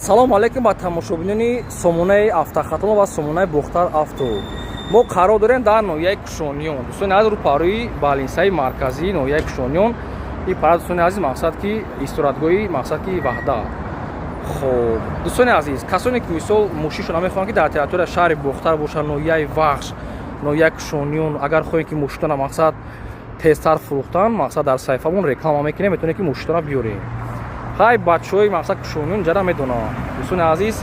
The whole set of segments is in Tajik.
салом алейкум ба тамошобинони сомонаи автохатмо ва сомонаи бухтар авто. мо қарор дорем дар ноҳияи кушониён дӯстони аз рӯпарӯи балинсаи марказӣ ноҳияи кушониён и пара дӯстони азиз мақсад ки исторатгоҳи мақсад ки ваҳда. хоб дӯстони азиз касоне ки мисол мошиншона мехоҳанд ки дар территорияи шаҳри бухтар бошад ноҳияи вахш ноҳияи кушониён агар хоҳем ки мошинтона мақсад тезтар фурӯхтан мақсад дар саҳифамон реклама мекунем метавонем ки мошинтона биёрем. ҳай бачаҳои мақсад кушониён ҷара медонанд дӯстони азиз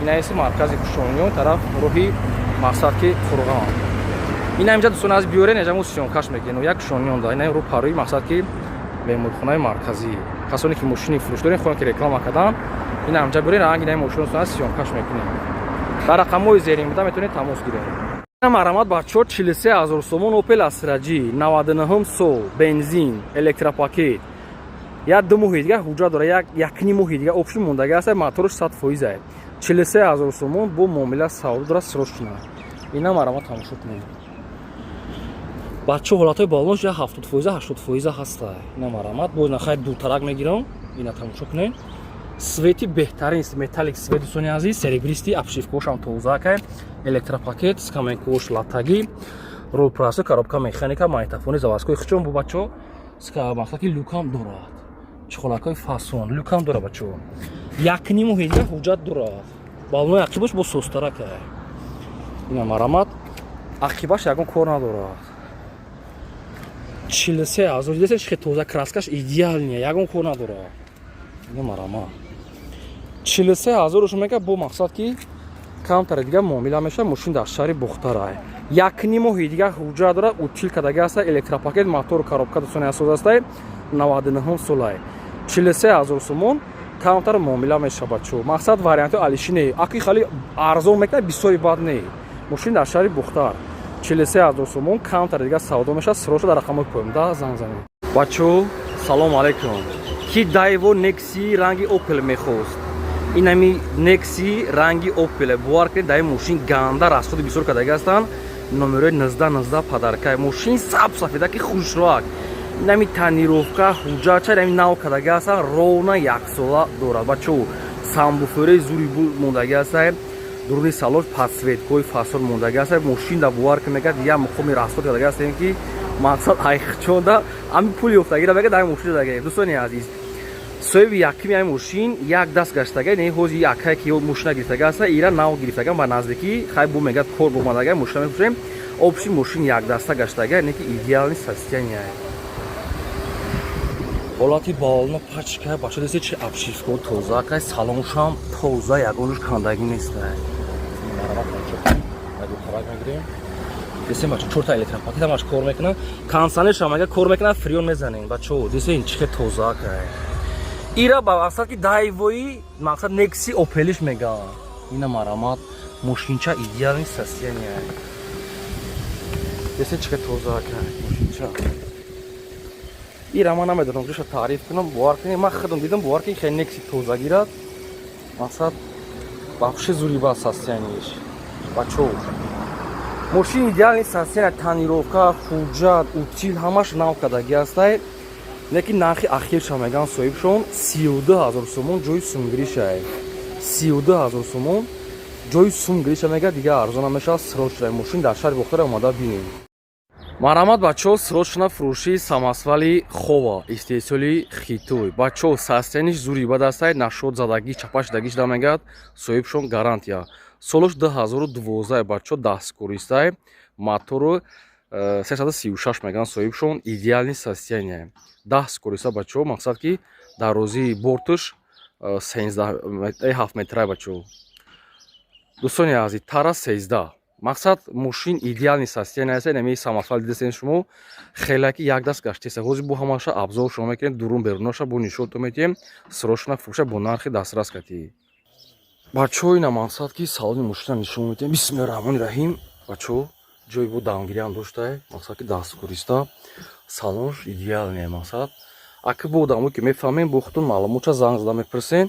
инаиси маркази кушониён тараф роҳи мақсад ки фурған ина инҷа дӯстони азиз биёрен яҷаму сиёнкаш мекунем ноҳияи кушониён да ина рӯпарӯи мақсад ки меҳмонхонаи марказӣ касоне ки мошини фурӯш дорем хоҳем ки реклама кардан ина инҷа биёрен ранги инаи мошин дӯстони азиз сиёнкаш мекунем. дар рақамҳои зерин буда метавонед тамос гиред. марамат бачаҳо 43 000 сомон Opel Astra G 99 сол бензин электропакет як ду моҳи дига ҳуҷҷат дора як ним моҳи дига опши мондагӣ аст моторш 100% 43 000 сомон бо муомила савдо дора срочна ина марамат тамошо кунед. бачаҳо ҳолатҳои балонош 70% 80% ҳаста ина марамат боз нахай дуртарак мегирам ина тамошо кунед. свети беҳтарин металлик свет дӯстони азиз серебристи обшивкаҳошам тозака электропакет скаменкаҳош латтагӣ рулпрассу коробка механика магнитофони заводскои хичон бо бачаҳо мақсад ки люкам дорад чухолакҳои фасон люкам дора бачаҳо як ним моҳи дига ҳуҷҷат дорад балонои ақибаш бо состарака ина марамат ақибаш ягон кор надорад 43 000 дидед чихе тоза краскаш идеалния ягон кор надорад ина марамат 43 000 шумо мега бо мақсад ки камтаре дига муомила меша мошин дар шаҳри бухтарай як ним моҳи дига ҳуҷҷат дорад утил кадаги аста электропакет мотору коробка дӯстони асоз астай 99 солай 43 000 сомон камтар муомила меша бачаҳо мақсад варианти алиши не аки хали арзон мекунад бисёри бад не мошин дар шаҳри бухтар 43 000 сомон камтар дига савдо меша срочно дар рақамҳои поёмда занг занед. бачаҳо салом алейкум ки дайво некси ранги Opel мехост инами некси ранги Opel бовар кунед дар мошин ганда расходи бисёр кадаги ҳастанд номерои 19 падаркай мошин сафеда ки хушроак инами танировка ҳуҷҷат ча инами нав кадаги ҳастанд ровна яксола дорад бачаҳо самбуфери зури мондаги ҳастанд дуруни салош подсветкаҳои фасон мондаги ҳастанд мошин да бовар ки мегӯяд як муқоми расход кадаги ҳастем ки мақсад айхчонда ами пули ёфтагира мегӯяд дар мошин дадаги дӯстони азиз соҳиби якими ай мошин як даст гаштага не ҳози якае ки мошина гирифтага аста ира нав гирифтага ба наздикӣ хай бо мегӯяд кор бомадага мошина мефурӯшем опши мошин як даста гаштага не ки идеални состояния ҳолати балоно пачка бача деси чи обшивка тозака салоншам тоза ягонаш кандагӣ нестай десем бача чорта электропакет ҳамаш кор мекунад кансанешам ага кор мекунад фрион мезанем бачаҳо десен чихе тозака ира ба мақсад ки дайвои мақсад некси опелиш мега ина марамат мошинча идеални состояния десен чихе тозака мошинча ира ман намедонам чиша таъриф кунам бовар кунем ман худам дидам бовар ки хеле некси тоза гирад мақсад вообще зуриба состояниеш бачаҳо мошин идеални состояния танировка ҳуҷҷат утил ҳамаш нав кадаги астай лекин нархи ахирша меган соҳибшон 32 000 сомон ҷои сумгириша 32 000 сомон ҷои сумгириша мега дига арзона меша срочна мошин дар шаҳри бухтар омада бинем. марамат бачаҳо срочна фурӯши самосвали хова истеҳсоли хитои бачаҳо состояниш зури бад астай нашод задагӣ чапа шудагӣ шуда мегӯяд соҳибшон гарантия солош 2012 бачаҳо дасткористай мотору 336 меган соҳибшон идеални состояния дасткориста бачаҳо мақсад ки дарозии бортиш 7 метрай бачаҳо дӯстони азиз тара 13 мақсад мошин идеални состояния аст нами самосвал дидесен шумо хелаки як даст гаштеса ҳозир бо ҳамаша абзор шумо мекунем дурун беруноша бо нишонто метиҳем срочна фурӯша бо нархи дастрас катӣ бачаҳо ина мақсад ки салони мошина нишон метиҳем бисмиллаҳирраҳмонирраҳим бачаҳо ҷои бо дамгириам доштай мақсад ки дасткориста салонш идеалния мақсад аки бо одамое ки мефаҳмем бо худтон маълумотша занг зада мепурсен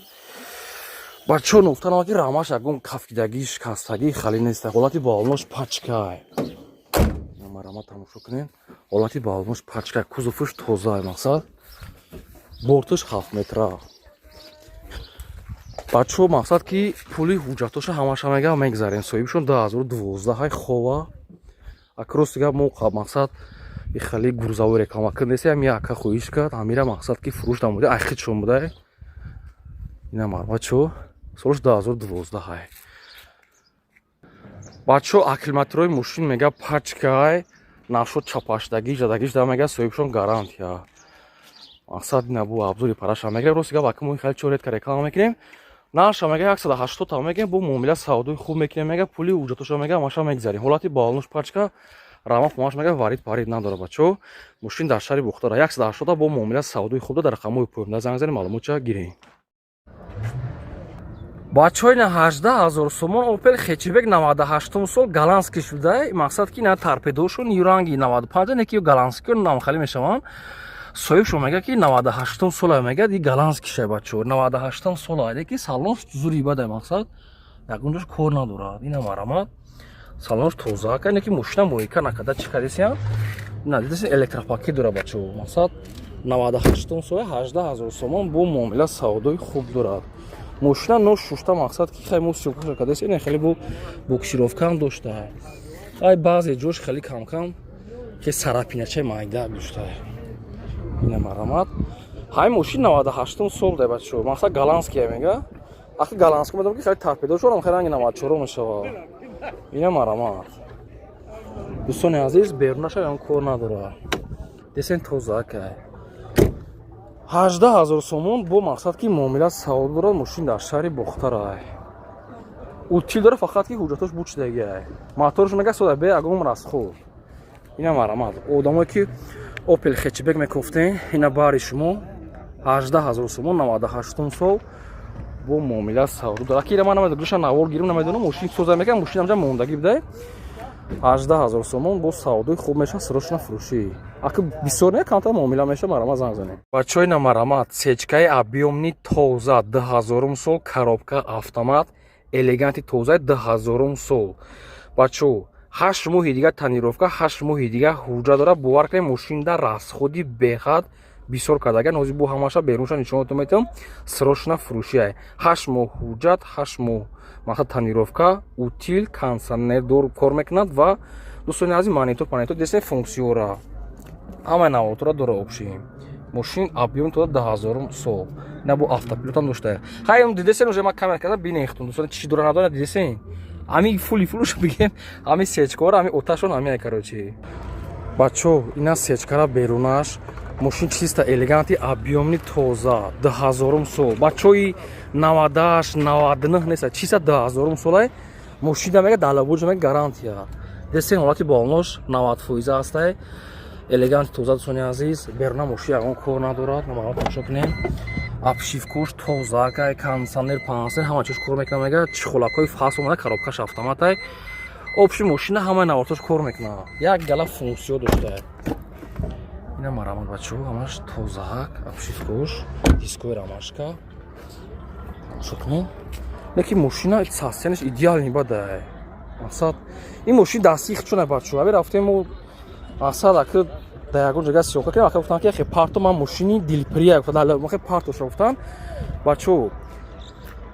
бачаҳо нуфтанава ки рамаш ягон кафкидагӣ шикастагӣ хали неста ҳолати балонош пачкай марамат тамошо кунед ҳолати балонош пачкай кузуфиш тоза мақсад бортиш 7 метра бачо мақсад ки пули ҳуҷҷатоша ҳамаша мега мегзарем соҳибшон 2012 ҳай хова акрос дига моқа мақсад ихали гурзавои реклама кардеси ам яка хоҳиш кард амира мақсад ки фурӯш намуди айхидшон будай ина мар бачо солш 2012 ҳай бачо акилометрои мошин мега пачкай нашуд чапаштагӣ жадагиш да мега соҳибшон гарантия мақсад набу абзори параша мегирем ростига вакмо хел чоретка реклама мекунем наша мега 180 та мегем бо муомила савдои хуб мекунем мега пули уҷатоша мега маша мегзарем ҳолати балнуш пачка рама фумаш мега варид парид надора бачо мошин дар шаҳри бухтара 180 та бо муомила савдои хуб дар рақамои поёмда занг занем маълумотша гирем бачои на 18000 сомон опел хечебек 98 сол голландский шудай мақсад ки на торпедошон юранги 95 неки голландский намхали мешавам соҳибшон мега ки 98 сола мега ди голландский шай бачо 98 сола айде ки салонш зури бадай мақсад ягонҷош кор надорад ина марамад салонш тоза ка неки мошина моика накада чи кардесиям ина дидеси электропакет дора бачо мақсад 98 сола 18000 сомон бо муомила савдои хуб дорад мошина но шушта мақсад ки хай мо сёкаша кардеси ин хеле бо буксировкам дошта ай баъзе ҷош хеле камкам ки сарапиначаи майда дошта ина марамад ҳай мошин 98 сол да бачо мақсад голландский мега ахи голландский медам ки хеле торпедошонам хеле ранги 94 мешава ина марамад дӯстони азиз берунаша ям кор надора десен тозакай 18000 сомон бо мақсад ки муомила савд дорад мошин дар шаҳри бухтарай утил дора фақат ки ҳуҷҷатош бучдагиай моторш мега сода бе агом расхӯр ина марамад одамое ки опел хечбек мекуфтен ина бари шумо 18000 сомон 98 сол бо муомила савд дорад ки ман намедонам гӯша навор гирим намедонам мошин соза мекам мошин амҷа мондагӣ будай 18000 сомон бо савдои хуб меша срочно фурӯшӣ аки бисёр не камтар муомила меша марама занг занем бачои намарамад сечкаи объёмни тоза 2000 сол коробка автомат элеганти тоза 2000 сол бачо 8 моҳи дига танировка 8 моҳи дига ҳуҷҷат дора бовар кунем мошинда расходи бехад бисёр кардаган ҳозир бо ҳамаша берунша нишонатон метавам срочно фурӯшиай 8 моҳ ҳуҷҷат 8 моҳ мақсад танировка утил кондиционер кор мекунад ва дӯстони азиз монитор десе функсиора ҳамаи навотора дора обши мошин объём то 10000 сол ина бо автопилотам дошта ҳай дидесен уже ма камера карда бинехтун дӯстони чӣ дора надора дидесен ами фули фулуш бигем ами сечкора ами оташон ами ай короче бачо ина сечкара берунаш мошин чиста элеганти объёмни тоза 2000 сол бачои 98 99 неста чиста 2000 солай мошина мега далабуҷ мега гарантия десен ҳолати болнош 90% астай элеганти тоза дӯстони азиз беруна мошин ягон кор надорад намаро тамошо кунем обшивкош тозакай кондиционер пансер ҳама чиз кор мекунад мега чихӯлакҳои фас омада коробкаш автоматай обши мошина ҳамаи навотош кор мекунад як гала функсиё дошта ина марамад бачо ҳамаш тозаак обшивкош дискои рамашка шукнем леки мошина состояниш идеални бадай мақсад ин мошин дасти хичуна бачо аби рафтем мо мақсад аки да ягон ҷога сиёка кардем ака гуфтан ки ахи парто ман мошини дилприя гуфтан махе партоша гуфтан бачо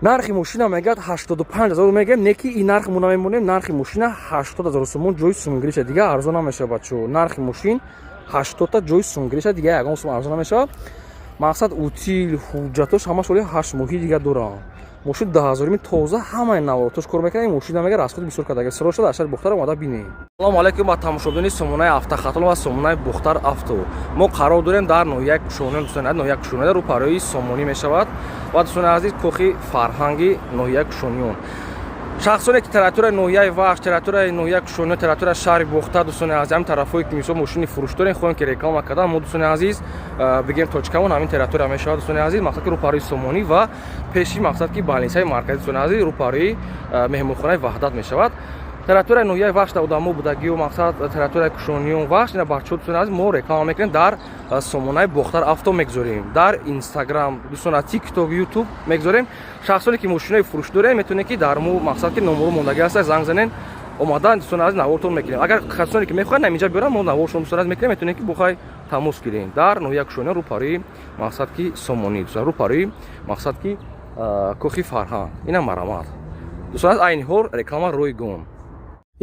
нархи мошина мегӯяд 85000 мегӯем неки ин нарх мо намемонем нархи мошина 80000 сомон ҷои сунгириша дига арзон намешава бачо нархи мошин 80 та ҷои сунгириша дига ягон сум арзон намешава мақсад утил ҳуҷҷатош ҳамаш оли 8 моҳӣ дига дорам мошин 10000 тоза ҳамаи навотош кор мекунад ин мошина мега расход бисёр кардага срочно дар шаҳри бухтар омада бинем салому алайкум ба тамошобини сомонаи автохатон ва сомонаи бухтар авто мо қарор дорем дар ноҳияи кушониён дӯстони ноҳияи кушониён рӯпарои сомонӣ мешавад ва дӯстони азиз кохи фарҳанги ноҳияи кушониён шахсоне ки территорияи ноҳияи вахш территорияи ноҳияи кушониён территорияи шаҳри бухтар дӯстони азиз ҳамин тарафҳое ки мисол мошини фурӯш дорем хоҳем ки реклама кардан мо дӯстони азиз бигем точкамон ҳамин территория мешавад дӯстони азиз мақсад ки рӯпарои сомонӣ ва пеши мақсад ки балнисаи марказӣ дӯстони азиз рӯпарои меҳмонхонаи ваҳдат мешавад территорияи ноҳияи вахш дар одамо будагио мақсад территорияи кушониён вахш ина бачаҳо дӯстони азиз мо реклама мекунем дар сомонаи бухтар авто мегузорем дар инстаграм дӯстона тикток ютуб мегузорем шахсоне ки мошинаи фурӯш дорем метавонед ки дар мо мақсад ки номерҳо мондагӣ аста занг занен омадан дӯстони азиз навортон мекунем агар касоне ки мехоҳанд наминҷа биёрам мо наворшон дӯстони азиз мекунем метавонед ки бухай тамос гирем дар ноҳияи кушониён рӯпарои мақсад ки сомонӣ рӯпарои мақсад ки кӯхи Фарҳанд. Инам марамад. Дӯстон аз айни ҳол реклама рӯи гум.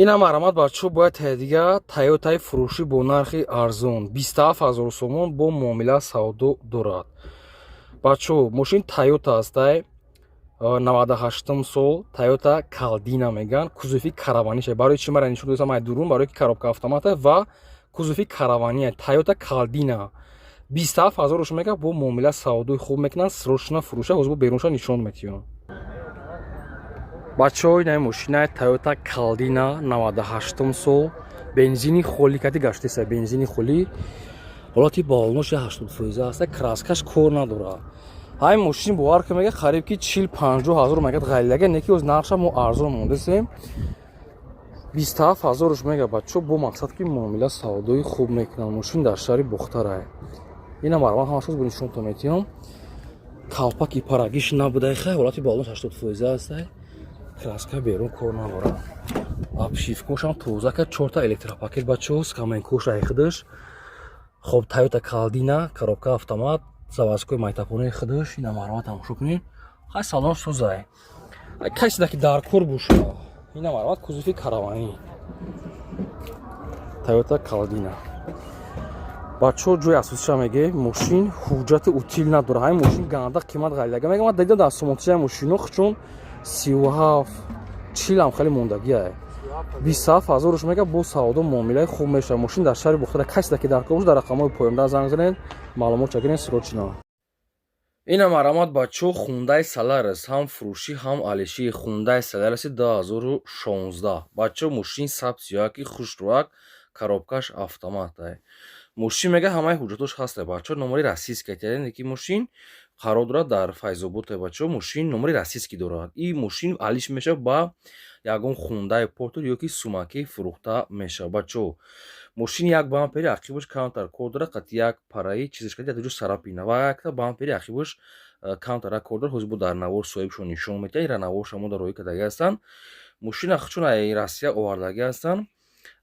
Инам марамад бачо бояд таҳдига Toyota фурӯшӣ бо нархи арзон 27000 сомон бо муомила савдо дорад. Бачо мошин Toyota астай 98 сол Toyota Caldina меган, кузуфи караванише. Барои чӣ мара нишон додам ай дурун, барои ки коробка автомата ва кузуфи каравания Toyota Caldina 27000 руш мега бо муомила савдои хуб мекунанд, срочно фурӯша ҳозир бо берунша нишон метиён. Бачаҳои наи мошинаи Toyota Caldina 98 сол бензини холӣ кати гаштеса, бензини холӣ ҳолати болнош 80% аст, краскаш кор надорад. Ҳай мошин бовар ка мега қариб ки 40-50 ҳазор мегад ғайлага, неки оз нарша мо арзон мондесем 27000 руш мега бачо бо мақсад ки муомила савдои хуб мекунанд. Мошин дар шаҳри Бухтарай. Ина марван ҳамашоз бо нишонто метиём. Калпаки парагиш набудай хай, ҳолати болнош 80% аст. Краска берун кор надорад. Обшивкошам тоза кард, 4 та электропакет бачо, скаменкош айхидаш. Хоб Toyota Caldina, коробка автомат, заводской майтапонаи хидаш, ина марван тамошо кунед. Хай салон созай. Кайси даки дар кор буша. Ина марван кузуфи каравани. Toyota Caldina. Бачо ҷои асосиша меге мошин ҳуҷҷати утил надорад. Ҳай мошин ганда қимат ғайлага мега. Ман дидам дар сомонтишаи мошино чун 37 40 ам хеле мондагия. 27000 руш мега бо савдо муомилаи хуб меша. Мошин дар шаҳри Бухтара кайси даки дар кор буш дар рақамҳои поёмда занг занед, маълумот чакинед срочно. Ина марамат бачо Hyundai Solaris ҳам фурӯшӣ, ҳам алиши Hyundai Solaris 2016. Бачо мошин сабсиёки хушрӯак, коробкаш автоматай. Мошин мега ҳамаи ҳуҷҷатош ҳаста бачо, номери расиски катияден ки мошин қарор дорад дар Файзобод бачо, мошин номери расиски дорад. И мошин алиш меша ба ягон Hyundai Porter ёки сумаки фурӯхта меша бачо. Мошин як бампери ақибаш камтар кор дорад, қати як параи чизаш кади як ҷо сарапина ва якта бампери ақибаш камтара кор дорад. ҳозир бо дар навор соҳибшон нишон метиҳад. Ира наворша мо дар роҳӣ кадаги ҳастанд. Мошина чун ай Россия овардаги ҳастанд.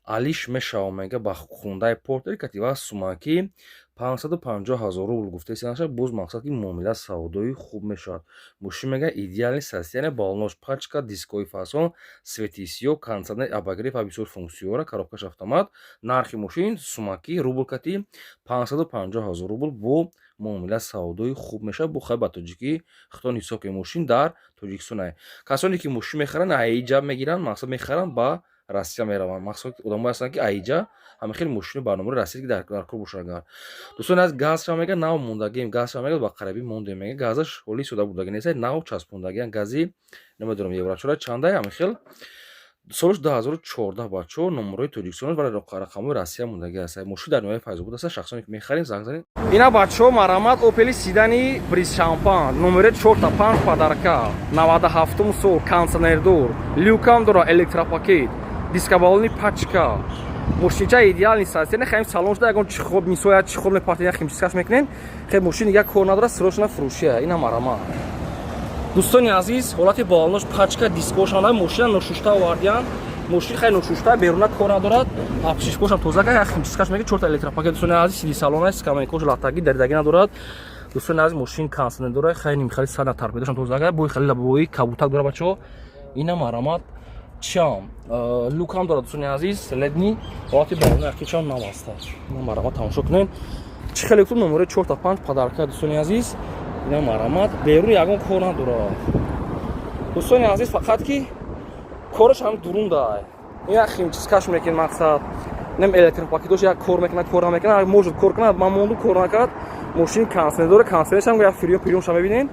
Алиш мешава мега ба Hyundai Porter кати ва сумаки 550000 рубл гуфтесинаша, боз мақсад ки муомила савдои хуб мешавад. Мошин мега идеални состояние, болнош пачка, дискови фасон, свети сиёҳ, кондитсионер, обогрев ва бисёр функсияра, коробкаш автомат. Нархи мошин сумаки рубл кати 550000 рубл бо муомила савдои хуб мешавад. Бо хай ба тоҷикӣ хитон ҳисоб ки мошин дар Тоҷикистон ай. Касоне ки мошин мехаранд аиҷа мегиранд, мақсад мехаранд ба Россия мераванд. Мақсад одамҳое ҳастанд ки аиҷа ҳама хел мошини барномаи Россия ки дар кор бошад. Дӯстон аз газша мега нав мондагием, газша мега ба қарибӣ мондем мега. Газаш ҳоли сода будаги нест, нав часпондагиам. Гази намедонам еврочора чанда ҳама хел. Солш 2014 бачо номерои Тоҷикистон ва рақамҳои Россия мондаги аст. Мошин дар ноҳияи Файзобод аст. Шахсоне ки мехарем занг занед. Ина бачо марамат Opel Sidani Bris Champagne номери 4-5 падарка 97 сол, кондитсионердор, люкам дора, электропакет, дискобалони пачка. Мошинча идеални состояние, хаим салоншда ягон чихоб мисоя чихоб мепартия химчискаш мекунен. Хеб мошин дига кор надорад, срочно фурӯшия. Ина марамат. Дӯстони азиз, ҳолати болнош пачка, дискошан мошина ношушта овардиан. Мошин хай ношушта беруна кор надорад. Обшивкошам тоза ка як химчискаш мега 4 та электропакет. Дӯстони азиз, сиди салон аст, каменкош латаги дардаги надорад. Дӯстони азиз, мошин кондитсионер дорад, хай нимхали сана торпедошам тоза ка, бой хали лабои кабутак дорад бачо. Ина марамат. Чам лукам дорад дӯстони азиз, ледни ҳолати болнош якичам нав аст. Ина марамат тамошо кунед. Чӣ хеле гуфтам номери 4-5 падарка дӯстони азиз. Ина марамат берун ягон кор надорад. Дӯстони азиз, фақат ки кораш ҳам дурундай. Як химчискаш мекунед мақсад. Нем электропакетош як кор мекунад, кор намекунад. Может кор кунад, ман монду кор накард. Мошин кондитсионер дорад, кондитсионерш ҳам як фирём пирёмша мебинед.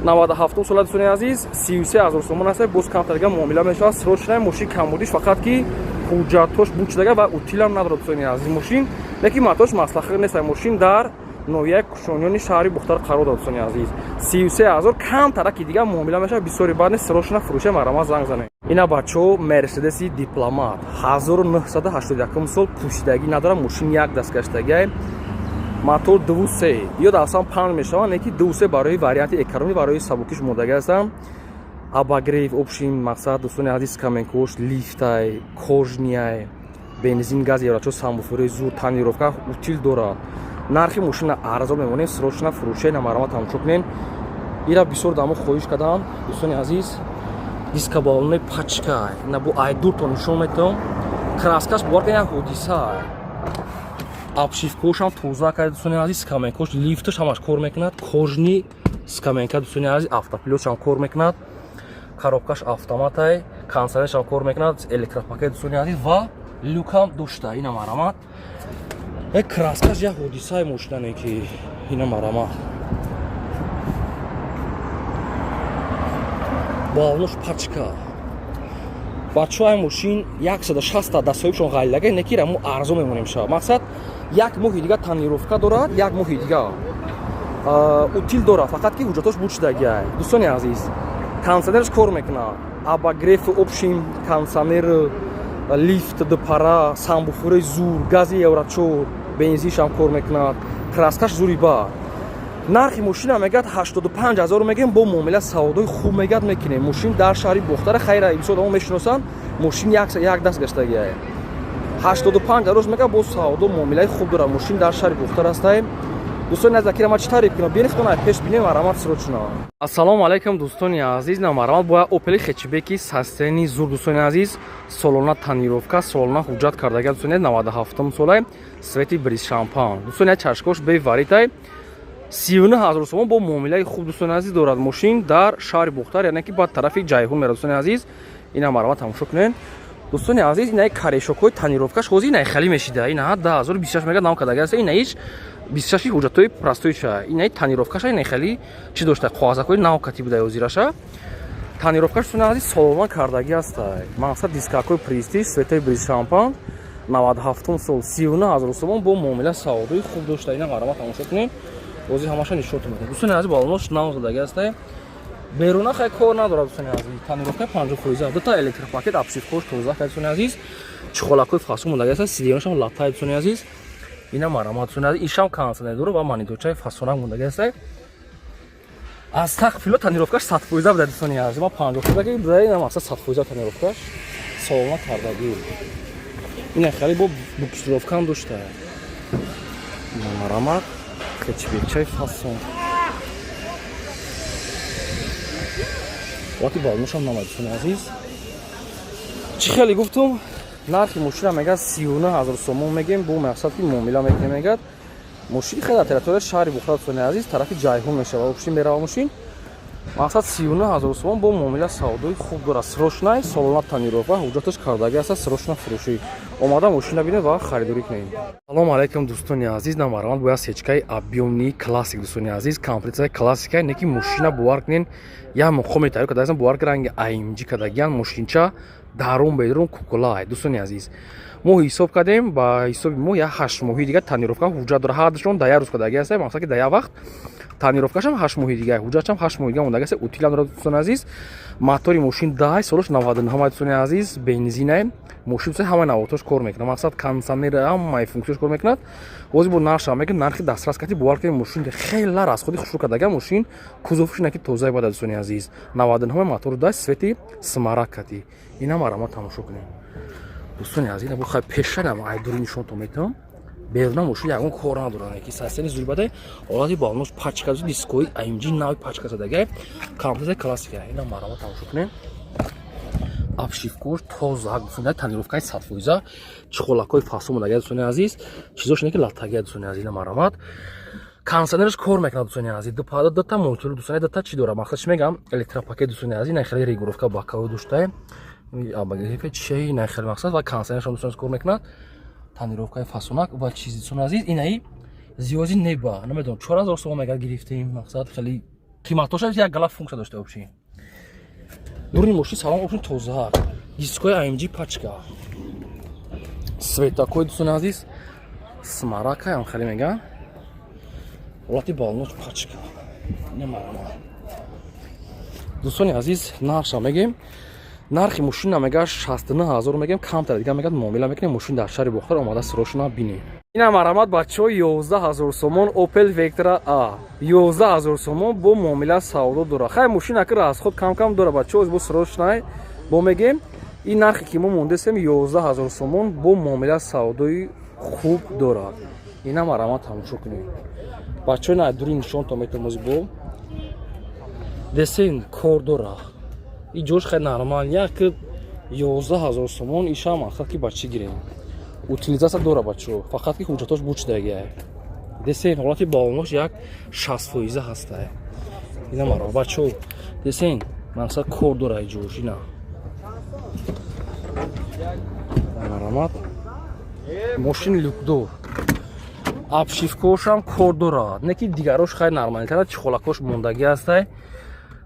97 сола дӯстони азиз, 33000 сомон аст. Боз камтарга муомила мешавад. Срочно мошин камбудиш, фақат ки ҳуҷҷатош бучдага ва утилам надорад дӯстони азиз. Мошин лекин матош маслахи нест. Мошин дар ноҳияи Кушонёни шаҳри Бухтар қарор дорад дӯстони азиз. 33000 камтара ки дига муомила мешавад. Бисёри бад нест. Срочно фурӯшия марамат занг занед. Ина бачо Мерседеси Дипломат 1981 сол, пӯсидаги надорад. Мошин як дастгаштагиай. Мотор 2.3 ё дастан панҷ мешавад, неки 2.3 барои варианти экономӣ, барои сабукиш модаги ҳастанд. Обогрев, обшин мақсад дӯстони азиз, каменкош, лифтай, кожнияй, бензин, газ, еврочо, самбуфури, зуд, тонировка, утил дорад. Нархи мошина арзон мемонем, срочно фурӯшия. Ина марамат тамошо кунед. ира бисёр дамо хоҳиш кардам. Дӯстони азиз, дискабалони пачка ина бу айдурто нишон метавам. Краскаш бовар кунед як ҳодиса. Обшивкошам тоза кард дӯстони азиз, скамейкош лифташ ҳамаш кор мекунад. Кожни скамейка дӯстони азиз, автопилотшам кор мекунад. Коробкаш автоматай, кондитсионершам кор мекунад, электропакет дӯстони азиз ва люкам дошта. Ина марамат. Краскаш як ҳодисаи мошинане ки ина марамат. балонош пачка. Бачаҳои мошин 160 дастсоҳибшон ғайлага некира мо арзон мемонем шава. Мақсад як моҳи дига танировка дорад, як моҳи дига утил дорад, фақат ки ҳуҷҷатош буд шудагиай. Дӯстони азиз, кондитсионерш кор мекунад. Обогрев общим, кондитсионер, лифт дупара, самбуфураи зур, гази евро 4, бензиншам кор мекунад. Краскаш зури бар. нархи мошина мегӯяд 85 000 мегӯем, бо муомила савдои хуб мегӯяд мекунем. Мошин дар шаҳри Бухтара хайра бисёр одам мешиносанд. Мошин як даст гаштагиае. 85 000 мегӯяд, бо савдо муомилаи хуб дорад. Мошин дар шаҳри Бухтара астаем. Дӯстони азиз, акира ма чӣ тариф кунам? Бирихтона пеш бинем марамат срочно. Ассалому алайкум дӯстони азиз, на марамат бо Opel хечбеки састени зур дӯстони азиз, солона танировка, солона ҳуҷҷат кардаги дӯстони 97 солай, свети бриз шампан. Дӯстони чашкош бе варитай 39 000 сомон бо муомилаи хуб дӯстони азиз дорад. Мошин дар шаҳри Бухтар, яъне ки ба тарафи ҷайҳун мерад дӯстони азиз. Ина марамат тамошо кунед. Дӯстони азиз, инаи карешокҳои танировкаш ҳозир инаи хали мешида. Ина 10026 мегӯяд нам кардаги аст. Инаиш 26 ҳуҷҷатои простоиша. Инаи танировкаша инаи хали чӣ дошта? Қоғазакои нав кати буда ҳозираша. Танировкаш дӯстони азиз солона кардаги аст. Мақсад дискакои престиж, светаи бриз шампан, 97 сол, 39 000 сомон бо муомила савдои хуб дошта. Ина марамат тамошо кунед. Озир ҳамаша нишонтон медиҳам. Дӯстони азиз, балонош нав задаги аст. беруна хай кор надорад дӯстони азиз. Танировка 50%. Дута электропакет обшивкош тоза кард дӯстони азиз. чухолакои фасон мондаги аст. сидиёнашам латтай дӯстони азиз. Ина марамат дӯстони азиз. Ишам кондитсионер дорад ва мониторчаи фасонак мондаги аст. аз тахфило танировкаш 100% буда дӯстони азиз. Ма 50% буда, ина мақсад 100% танировкаш солона кардаги. Ина хали бо буксировкам дошта. Ина марамат хечбекчаи фасон. вақти балношам намад дӯстони азиз. чӣ хеле гуфтум? нархи мошина мегӯяд 39 000 сомон мегӯем, бо мақсад ки муомила мекунем мегӯяд. мошини хеле дар территорияи шаҳри Бухтара дӯстони азиз, тарафи ҷайҳун мешава. общин мерава мошин. мақсад 39 000 сомон бо муомила савдои хуб дорад. срочнаи солона танировка ҳуҷҷаташ кардаги аст. срочна фурӯшӣ. омада мошина бинед ва харидорӣ кунед. салому алайкум дӯстони азиз, на марамат бо сечкаи объёмни классик дӯстони азиз, комплектсияи классика, не ки мошина бовар кунед як муқоми тайёр кардаги бовар ранги AMG кардагиан мошинча дарун бедрун кукулай. дӯстони азиз, мо ҳисоб кардем ба ҳисоби мо як 8 моҳи дига танировка ҳуҷҷат дорад. ҳадшон да як рӯз кардаги аст. мақсад ки да як вақт танировкашам 8 моҳи дига, ҳуҷҷатшам 8 моҳи дига мондаги аст. утилам дорад дӯстони азиз. мотори мошин дай солош 99 дӯстони азиз, бензинае. мошин дӯстони ҳамаи навотош кор мекунад. мақсад кондитсионер ҳамаи функсияш кор мекунад. ҳозир бо нархша мегӯям, нархи дастрас кати бовар кунед. мошин хеле расходи хушрӯ кардаги мошин, кузовш ина ки тозаи бада дӯстони азиз. 99 мотор дай свети смарак кати. ина марамат тамошо кунед. дӯстони азиз, ина бо хай пешанам айдури нишонтон метавам. беруна мошин ягон кор надорад, ки састени зури бадай олади балонош пачка дискои AMG нави пачка задаги комплектсияи классика. ина марамат тамошо кунед. обшивкош тоза дӯстони танировкаи 100%, чухолакои фасон мондаги дӯстони азиз, чизош ина ки латтаги дӯстони азиз. ина марамат кондитсионерш кор мекунад дӯстони азиз. дута монитор дӯстони дута чӣ дорад? мақсад чӣ мегам? электропакет дӯстони азиз, ина хеле регулировка бакови дошта. обогрев чӣ ина хеле мақсад ва кондитсионерш дӯстони кор мекунад. танировкаи фасонак ва чизи дӯстони азиз, инаи зиёди неба. намедонам 4000 сомон мегӯяд гирифтем. мақсад хеле қиматош як гала функсия дошта общин. дуруни мошин салон общин тоза. дискои AMG пачка. светакои дӯстони азиз, смарака ям хеле мегӯям. олати балонош пачка. ина марамат. дӯстони азиз, нархша мегӯем. нархи мошин мегӯяд 69 000 мегӯем, камтар дига мегӯяд муомила мекунем. мошин дар шаҳри Бухтар омада срочно бинем. ина марамат бачаҳо 11 000 сомон Opel Vectra A 11 000 сомон бо муомила савдо дорад. хай мошина ки расход кам дорад бачаҳо, бо срочна бо мегӯем. ин нархи ки мо мондесем 11 000 сомон бо муомила савдои хуб дорад. ина марамат тамошо кунед. бачаҳо ина дури нишонтон метавом бо десен кор дора и ҷош хеле нормал як 11000 сомон иша мақсад ки ба чӣ гирем утилизация дора бачо фақат ки ҳуҷҷатош бучдагия десен ҳолати балонош як 60% ҳаста ина маро бачо десен мақсад кор дора ҷош ина марамат мошин люкдор абшифкошам кор дорад не ки дигарош хай нормалтара чихолакош мондагӣ ҳастай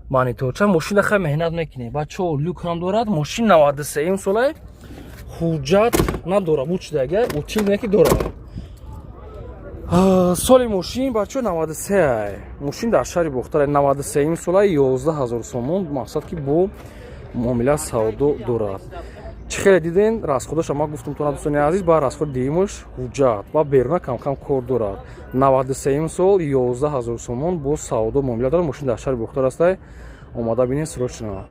маниторча мошина хай меҳнат мекунем бачо люкам дорад мошин 93 солай ҳуҷҷат надора бучдаги утил не ки дора соли мошин бачо 93 мошин дар шаҳри бухтара 93 солай 11000 сомон мақсад ки бо муомила савдо дорад чӣ хеле диден расходаша ма гуфтам тона дӯстони азиз ба расход диҳимаш ҳуҷҷат ба беруна камкам кор дорад 93 сол 11000 сомон бо савдо муомила дорад мошин дар шаҳри бухтор ҳастай омада бинед сурочна